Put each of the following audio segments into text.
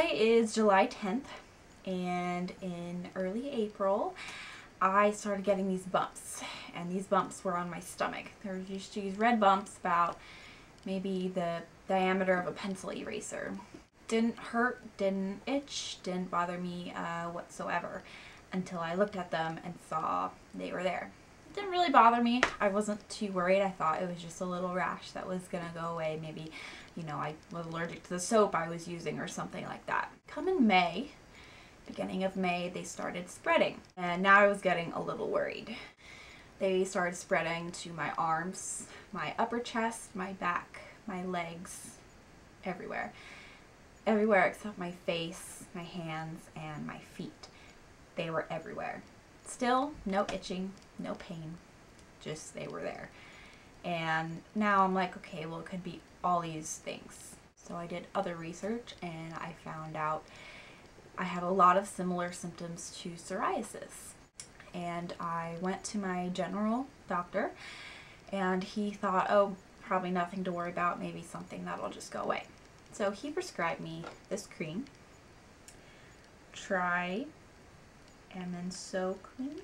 Today is July 10th, and in early April, I started getting these bumps, and these bumps were on my stomach. They're just these red bumps about maybe the diameter of a pencil eraser. Didn't hurt, didn't itch, didn't bother me whatsoever until I looked at them and saw they were there. It didn't really bother me. I wasn't too worried. I thought it was just a little rash that was gonna go away. Maybe, you know, I was allergic to the soap I was using or something like that. Come in May, beginning of May, they started spreading, and now I was getting a little worried. They started spreading to my arms, my upper chest, my back, my legs, everywhere. Everywhere except my face, my hands, and my feet. They were everywhere. Still, no itching, no pain, just they were there. And now I'm like, okay, well, it could be all these things. So I did other research and I found out I had a lot of similar symptoms to psoriasis. And I went to my general doctor and he thought, oh, probably nothing to worry about, maybe something that'll just go away. So he prescribed me this cream, Try and then Cinolone.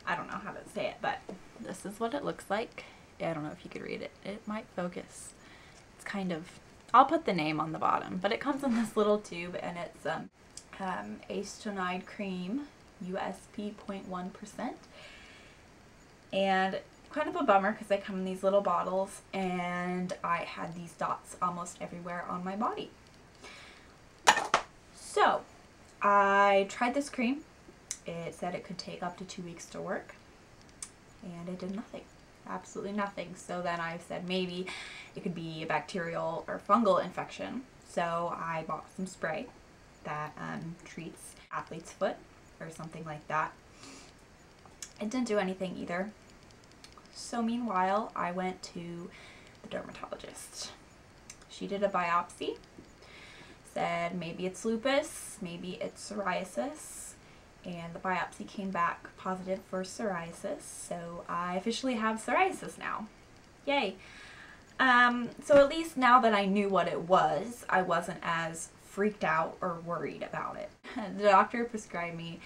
I don't know how to say it, but this is what it looks like. I don't know if you could read it. It might focus. It's kind of, I'll put the name on the bottom, but it comes in this little tube and it's acetonide cream, USP 0.1%. And kind of a bummer because they come in these little bottles and I had these dots almost everywhere on my body. So I tried this cream. It said it could take up to 2 weeks to work, and it did nothing. Absolutely nothing. So then I said maybe it could be a bacterial or fungal infection. So I bought some spray that treats athlete's foot or something like that. It didn't do anything either. So meanwhile, I went to the dermatologist. She did a biopsy, said maybe it's lupus, maybe it's psoriasis, and the biopsy came back positive for psoriasis, so I officially have psoriasis now. Yay! So at least now that I knew what it was, I wasn't as freaked out or worried about it. The doctor prescribed me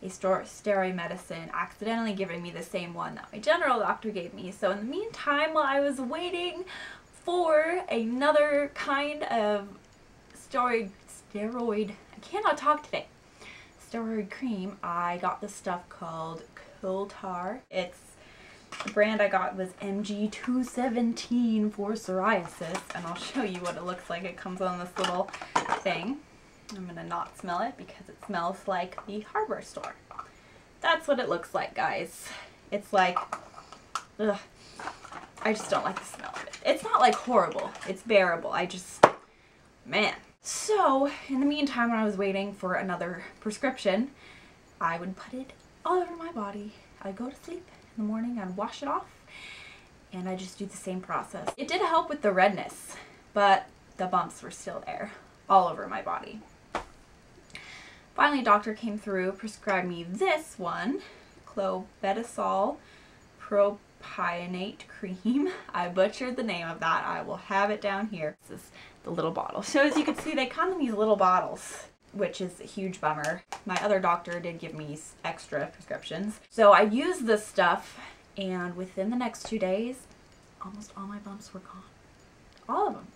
a steroid medicine, accidentally giving me the same one that my general doctor gave me. So in the meantime, while I was waiting for another kind of steroid, I cannot talk today, steroid cream, I got this stuff called Colitis. It's, the brand I got was MG217 for psoriasis, and I'll show you what it looks like. It comes on this little thing. I'm gonna not smell it because it smells like the hardware store. That's what it looks like, guys. It's like, ugh, I just don't like the smell of it. It's not like horrible, it's bearable. I just, man. So in the meantime, when I was waiting for another prescription, I would put it all over my body. I'd go to sleep in the morning, I'd wash it off, and I just do the same process. It did help with the redness, but the bumps were still there all over my body. Finally, a doctor came through, prescribed me this one, clobetasol propionate cream. I butchered the name of that. I will have it down here. This is the little bottle. So as you can see, they come in these little bottles, which is a huge bummer. My other doctor did give me extra prescriptions. So I used this stuff, and within the next 2 days, almost all my bumps were gone. All of them.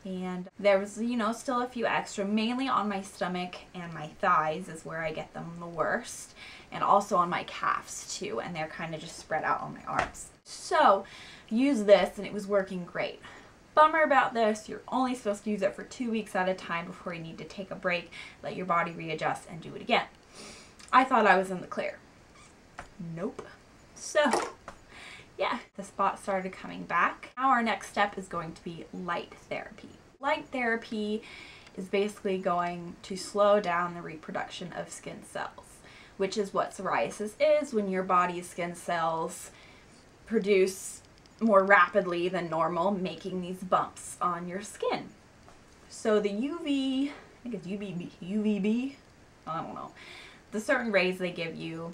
And there was, you know, still a few extra, mainly on my stomach and my thighs is where I get them the worst. And also on my calves too, and they're kind of just spread out on my arms. So, use this and it was working great. Bummer about this, you're only supposed to use it for 2 weeks at a time before you need to take a break, let your body readjust, and do it again. I thought I was in the clear. Nope. So, yeah, the spot started coming back. Now our next step is going to be light therapy. Light therapy is basically going to slow down the reproduction of skin cells, which is what psoriasis is, when your body's skin cells produce more rapidly than normal, making these bumps on your skin. So the I think it's UVB, I don't know, the certain rays they give you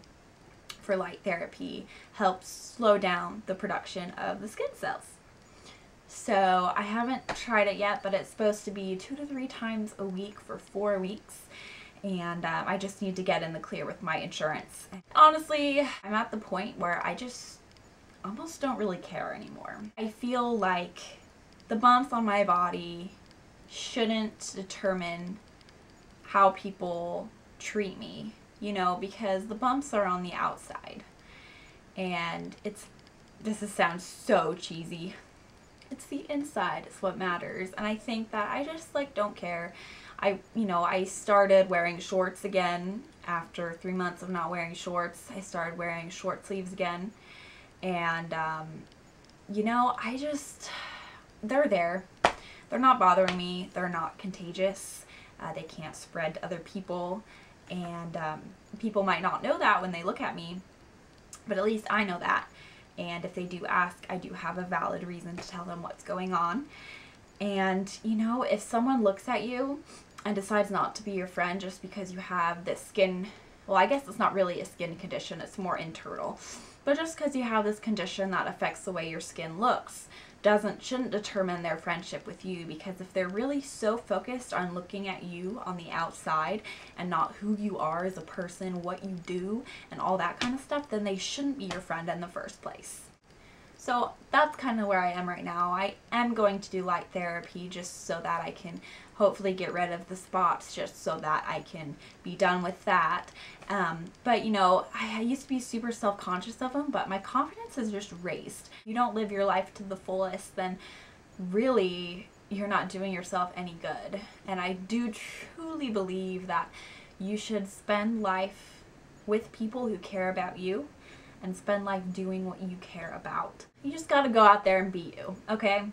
for light therapy helps slow down the production of the skin cells. So I haven't tried it yet, but it's supposed to be 2 to 3 times a week for 4 weeks. And I just need to get in the clear with my insurance. Honestly, I'm at the point where I just almost don't really care anymore. I feel like the bumps on my body shouldn't determine how people treat me, you know, because the bumps are on the outside. And sounds so cheesy. It's the inside is what matters. And I think that I just like don't care. I started wearing shorts again after 3 months of not wearing shorts. I started wearing short sleeves again. And, they're there. They're not bothering me. They're not contagious. They can't spread to other people. And people might not know that when they look at me, but at least I know that. And if they do ask, I do have a valid reason to tell them what's going on. And, if someone looks at you and decides not to be your friend just because you have this skin, well, I guess it's not really a skin condition, it's more internal. But just because you have this condition that affects the way your skin looks shouldn't determine their friendship with you, because if they're really so focused on looking at you on the outside and not who you are as a person, what you do, and all that kind of stuff, then they shouldn't be your friend in the first place. So that's kind of where I am right now. I am going to do light therapy just so that I can hopefully get rid of the spots, just so that I can be done with that. But I used to be super self-conscious of them, but my confidence has just raised. If you don't live your life to the fullest, then really you're not doing yourself any good. And I do truly believe that you should spend life with people who care about you and spend life doing what you care about. You just gotta go out there and be you, okay?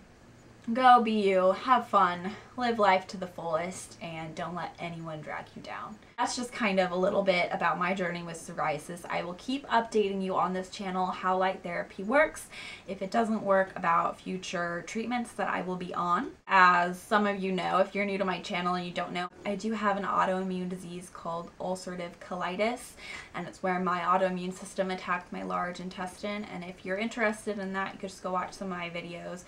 Go be you, have fun, live life to the fullest, and don't let anyone drag you down. That's just kind of a little bit about my journey with psoriasis. I will keep updating you on this channel how light therapy works. If it doesn't work, about future treatments that I will be on. As some of you know, if you're new to my channel and you don't know, I do have an autoimmune disease called ulcerative colitis, and it's where my autoimmune system attacked my large intestine. And if you're interested in that, you could just go watch some of my videos.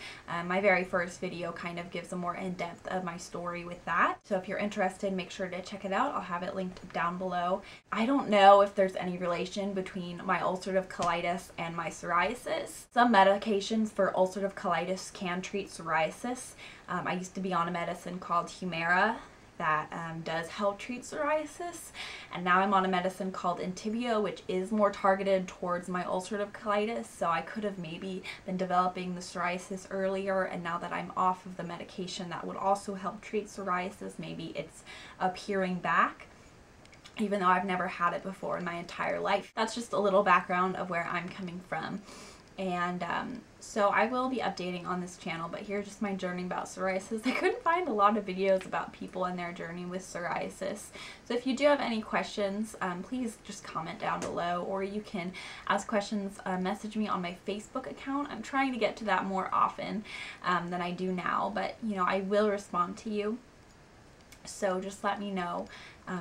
My very first video kind of gives a more in-depth of my story with that. So if you're interested, make sure to check it out. I'll have it linked down below. I don't know if there's any relation between my ulcerative colitis and my psoriasis. Some medications for ulcerative colitis can treat psoriasis. I used to be on a medicine called Humira that does help treat psoriasis, and now I'm on a medicine called Entyvio, which is more targeted towards my ulcerative colitis. So I could have maybe been developing the psoriasis earlier, and now that I'm off of the medication that would also help treat psoriasis, maybe it's appearing back, even though I've never had it before in my entire life. That's just a little background of where I'm coming from. And so I will be updating on this channel, but here's just my journey about psoriasis. I couldn't find a lot of videos about people and their journey with psoriasis. So if you do have any questions, please just comment down below, or you can ask questions, message me on my Facebook account. I'm trying to get to that more often than I do now, but I will respond to you. So just let me know.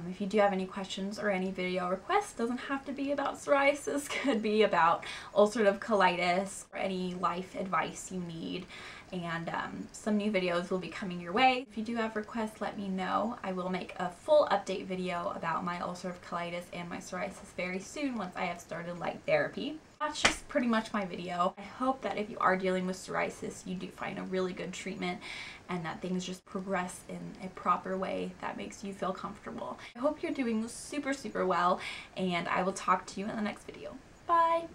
If you do have any questions or any video requests, doesn't have to be about psoriasis, could be about ulcerative colitis or any life advice you need. And some new videos will be coming your way. If you do have requests, let me know. I will make a full update video about my ulcerative colitis and my psoriasis very soon once I have started light therapy. That's just pretty much my video. I hope that if you are dealing with psoriasis, you do find a really good treatment and that things just progress in a proper way that makes you feel comfortable. I hope you're doing super, super well, and I will talk to you in the next video. Bye!